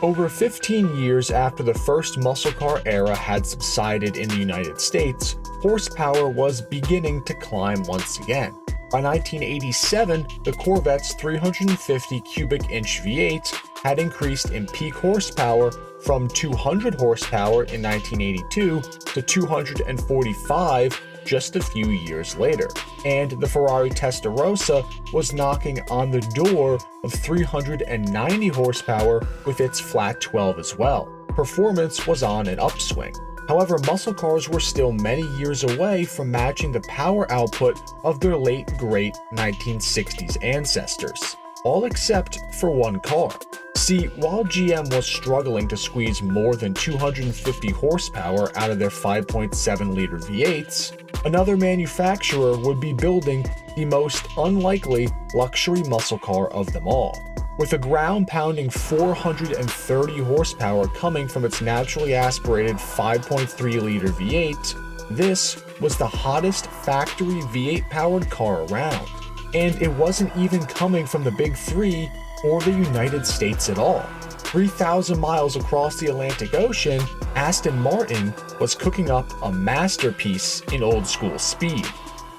Over 15 years after the first muscle car era had subsided in the United States, horsepower was beginning to climb once again. By 1987, the Corvette's 350 cubic inch V8 had increased in peak horsepower from 200 horsepower in 1982 to 245 just a few years later, and the Ferrari Testarossa was knocking on the door of 390 horsepower with its flat 12 as well. Performance was on an upswing. However, muscle cars were still many years away from matching the power output of their late great 1960s ancestors, all except for one car. See, while GM was struggling to squeeze more than 250 horsepower out of their 5.7-liter V8s, another manufacturer would be building the most unlikely luxury muscle car of them all. With a ground-pounding 430 horsepower coming from its naturally aspirated 5.3-liter V8, this was the hottest factory V8-powered car around. And it wasn't even coming from the Big Three or the United States at all. 3,000 miles across the Atlantic Ocean, Aston Martin was cooking up a masterpiece in old-school speed,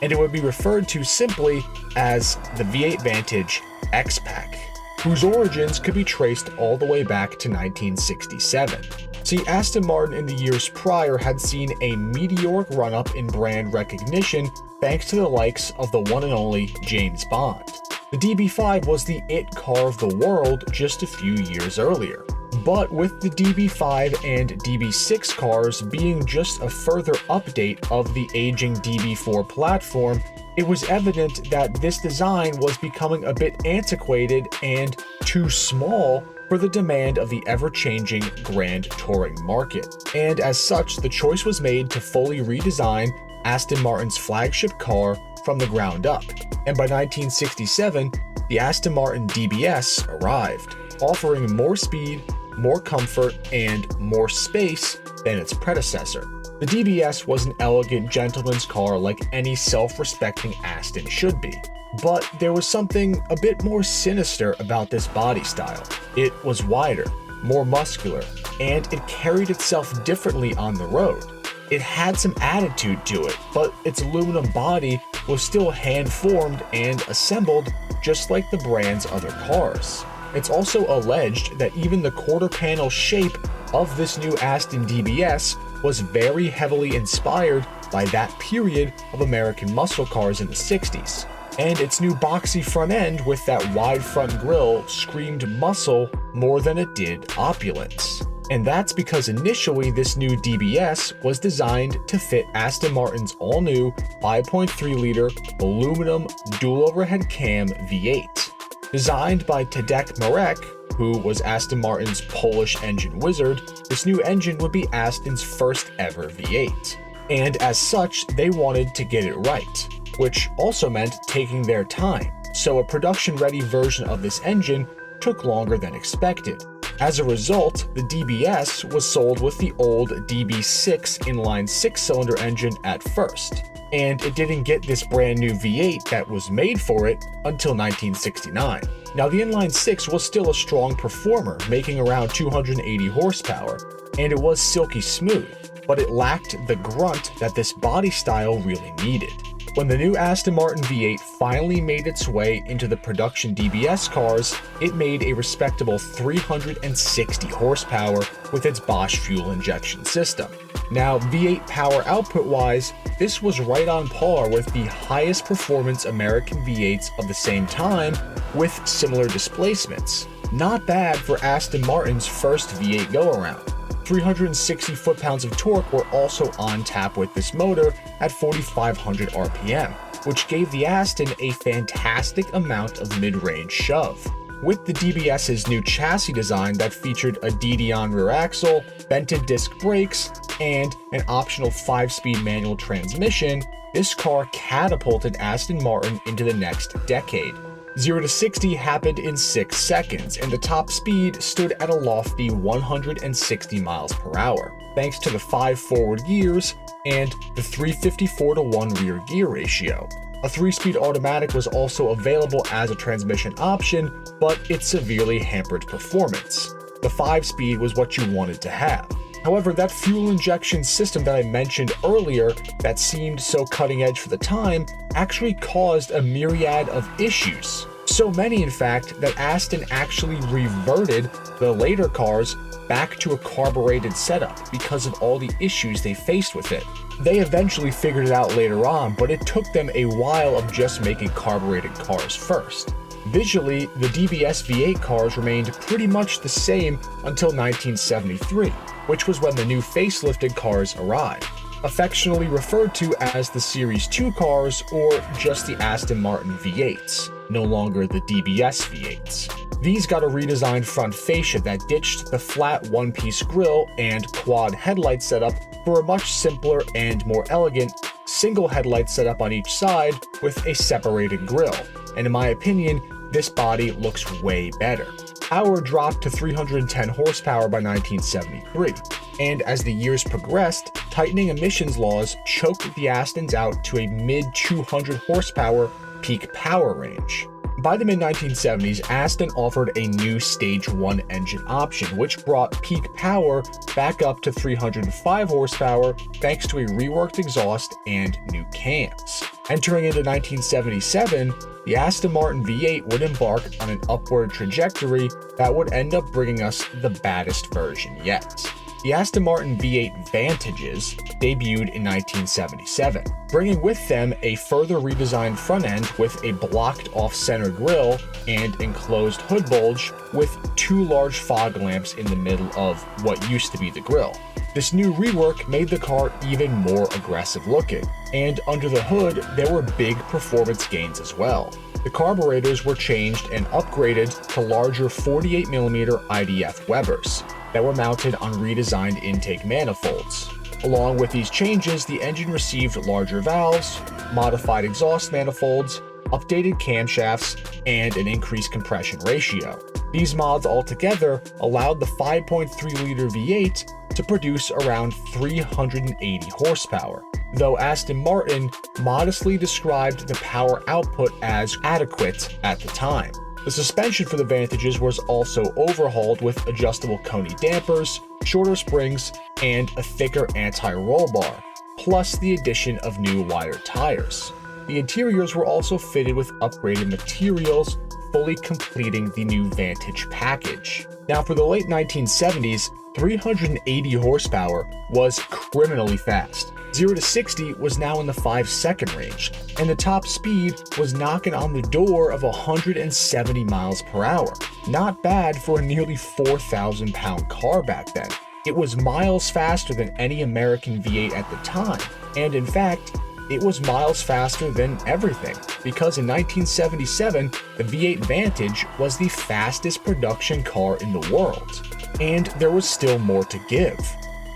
and it would be referred to simply as the V8 Vantage X-Pack, whose origins could be traced all the way back to 1967. See, Aston Martin in the years prior had seen a meteoric run-up in brand recognition thanks to the likes of the one and only James Bond. The DB5 was the it car of the world just a few years earlier. But with the DB5 and DB6 cars being just a further update of the aging DB4 platform, it was evident that this design was becoming a bit antiquated and too small for the demand of the ever-changing grand touring market. And as such, the choice was made to fully redesign Aston Martin's flagship car from the ground up. And by 1967, the Aston Martin DBS arrived, offering more speed, more comfort, and more space than its predecessor. The DBS was an elegant gentleman's car like any self-respecting Aston should be. But there was something a bit more sinister about this body style. It was wider, more muscular, and it carried itself differently on the road. It had some attitude to it, but its aluminum body was still hand-formed and assembled just like the brand's other cars. It's also alleged that even the quarter panel shape of this new Aston DBS was very heavily inspired by that period of American muscle cars in the 60s. And its new boxy front end with that wide front grille screamed muscle more than it did opulence. And that's because initially this new DBS was designed to fit Aston Martin's all-new 5.3-liter aluminum dual overhead cam V8. Designed by Tadek Marek, who was Aston Martin's Polish engine wizard, this new engine would be Aston's first ever V8. And as such, they wanted to get it right, which also meant taking their time, so a production-ready version of this engine took longer than expected. As a result, the DBS was sold with the old DB6 inline 6-cylinder engine at first, and it didn't get this brand new V8 that was made for it until 1969. Now, the inline 6 was still a strong performer, making around 280 horsepower, and it was silky smooth, but it lacked the grunt that this body style really needed. When the new Aston Martin V8 finally made its way into the production DBS cars, it made a respectable 360 horsepower with its Bosch fuel injection system. Now, V8 power output-wise, this was right on par with the highest performance American V8s of the same time with similar displacements. Not bad for Aston Martin's first V8 go-around. 360 foot-pounds of torque were also on tap with this motor at 4,500 RPM, which gave the Aston a fantastic amount of mid-range shove. With the DBS's new chassis design that featured a DD-on rear axle, vented disc brakes, and an optional 5-speed manual transmission, this car catapulted Aston Martin into the next decade. 0 to 60 happened in 6 seconds, and the top speed stood at a lofty 160 miles per hour, thanks to the 5 forward gears and the 354-to-1 rear gear ratio. A 3-speed automatic was also available as a transmission option, but it severely hampered performance. the 5-speed was what you wanted to have. However, that fuel injection system that I mentioned earlier that seemed so cutting edge for the time actually caused a myriad of issues. So many, in fact, that Aston actually reverted the later cars back to a carbureted setup because of all the issues they faced with it. They eventually figured it out later on, but it took them a while of just making carbureted cars first. Visually, the DBS V8 cars remained pretty much the same until 1973, which was when the new facelifted cars arrived, affectionately referred to as the Series 2 cars or just the Aston Martin V8s, no longer the DBS V8s. These got a redesigned front fascia that ditched the flat one-piece grille and quad headlight setup for a much simpler and more elegant single headlight setup on each side with a separated grille, and in my opinion, this body looks way better. Power dropped to 310 horsepower by 1973, and as the years progressed, tightening emissions laws choked the Astons out to a mid-200 horsepower peak power range. By the mid-1970s, Aston offered a new Stage 1 engine option, which brought peak power back up to 305 horsepower thanks to a reworked exhaust and new cams. Entering into 1977, the Aston Martin V8 would embark on an upward trajectory that would end up bringing us the baddest version yet. The Aston Martin V8 Vantages debuted in 1977, bringing with them a further redesigned front end with a blocked off-center grille and enclosed hood bulge with 2 large fog lamps in the middle of what used to be the grille. This new rework made the car even more aggressive looking, and under the hood there were big performance gains as well. The carburetors were changed and upgraded to larger 48mm IDF Webers that were mounted on redesigned intake manifolds. Along with these changes, the engine received larger valves, modified exhaust manifolds, updated camshafts, and an increased compression ratio. These mods altogether allowed the 5.3-liter V8 to produce around 380 horsepower, though Aston Martin modestly described the power output as adequate at the time. The suspension for the Vantages was also overhauled with adjustable Coney dampers, shorter springs, and a thicker anti-roll bar, plus the addition of new wider tires. The interiors were also fitted with upgraded materials, fully completing the new Vantage package. Now, for the late 1970s, 380 horsepower was criminally fast. 0 to 60 was now in the 5-second range, and the top speed was knocking on the door of 170 miles per hour. Not bad for a nearly 4,000-pound car back then. It was miles faster than any American V8 at the time, and in fact, it was miles faster than everything, because in 1977, the V8 Vantage was the fastest production car in the world. And there was still more to give,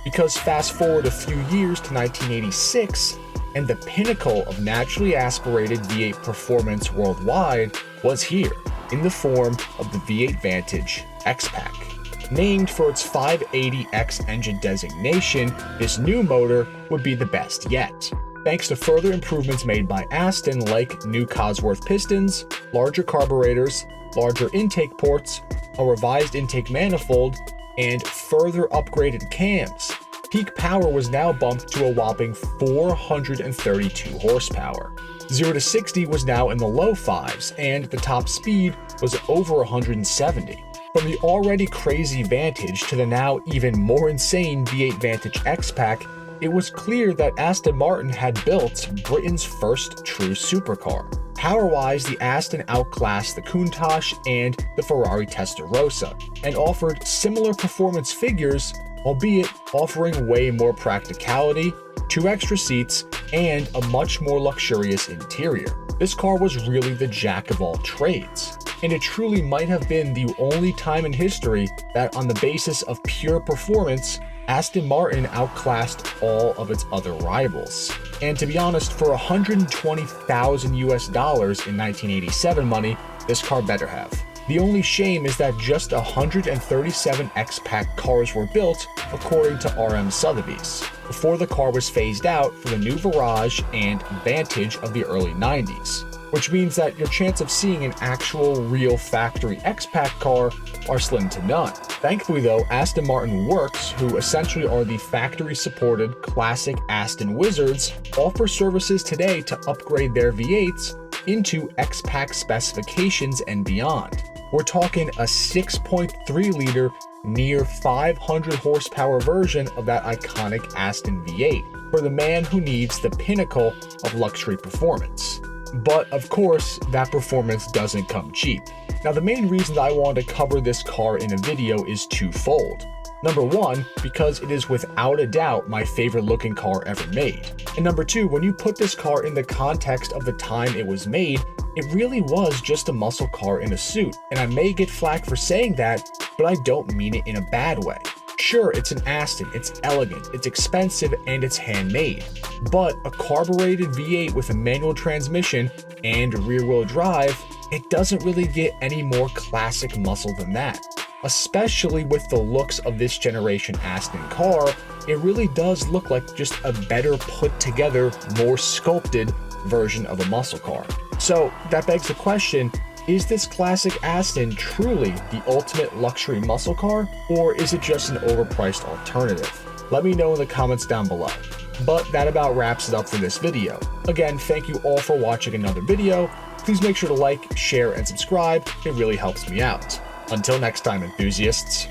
because fast forward a few years to 1986, and the pinnacle of naturally aspirated V8 performance worldwide was here, in the form of the V8 Vantage X-Pack. Named for its 580X engine designation, this new motor would be the best yet, thanks to further improvements made by Aston like new Cosworth pistons, larger carburetors, larger intake ports, a revised intake manifold, and further upgraded cams. Peak power was now bumped to a whopping 432 horsepower. 0 to 60 was now in the low 5s, and the top speed was over 170. From the already crazy Vantage to the now even more insane V8 Vantage X-Pack, it was clear that Aston Martin had built Britain's first true supercar. Power-wise, the Aston outclassed the Countach and the Ferrari Testarossa, and offered similar performance figures, albeit offering way more practicality, 2 extra seats, and a much more luxurious interior. This car was really the jack of all trades, and it truly might have been the only time in history that, on the basis of pure performance, Aston Martin outclassed all of its other rivals. And to be honest, for $120,000 US in 1987 money, this car better have. The only shame is that just 137 X-Pack cars were built, according to RM Sotheby's, before the car was phased out for the new Virage and Vantage of the early 90s, which means that your chance of seeing an actual real factory X-Pac car are slim to none. Thankfully though, Aston Martin Works, who essentially are the factory-supported classic Aston wizards, offer services today to upgrade their V8s into X-Pac specifications and beyond. We're talking a 6.3-liter, near 500 horsepower version of that iconic Aston V8 for the man who needs the pinnacle of luxury performance. But of course, that performance doesn't come cheap. Now, the main reason that I wanted to cover this car in a video is twofold. Number one, because it is without a doubt my favorite looking car ever made. And number two, when you put this car in the context of the time it was made, it really was just a muscle car in a suit. And I may get flack for saying that, but I don't mean it in a bad way. Sure, it's an Aston, it's elegant, it's expensive, and it's handmade. But a carbureted V8 with a manual transmission and rear-wheel drive, it doesn't really get any more classic muscle than that. Especially with the looks of this generation Aston car, it really does look like just a better put together, more sculpted version of a muscle car. So that begs the question, is this classic Aston truly the ultimate luxury muscle car, or is it just an overpriced alternative? Let me know in the comments down below. But that about wraps it up for this video. Again, thank you all for watching another video. Please make sure to like, share, and subscribe. It really helps me out. Until next time, enthusiasts.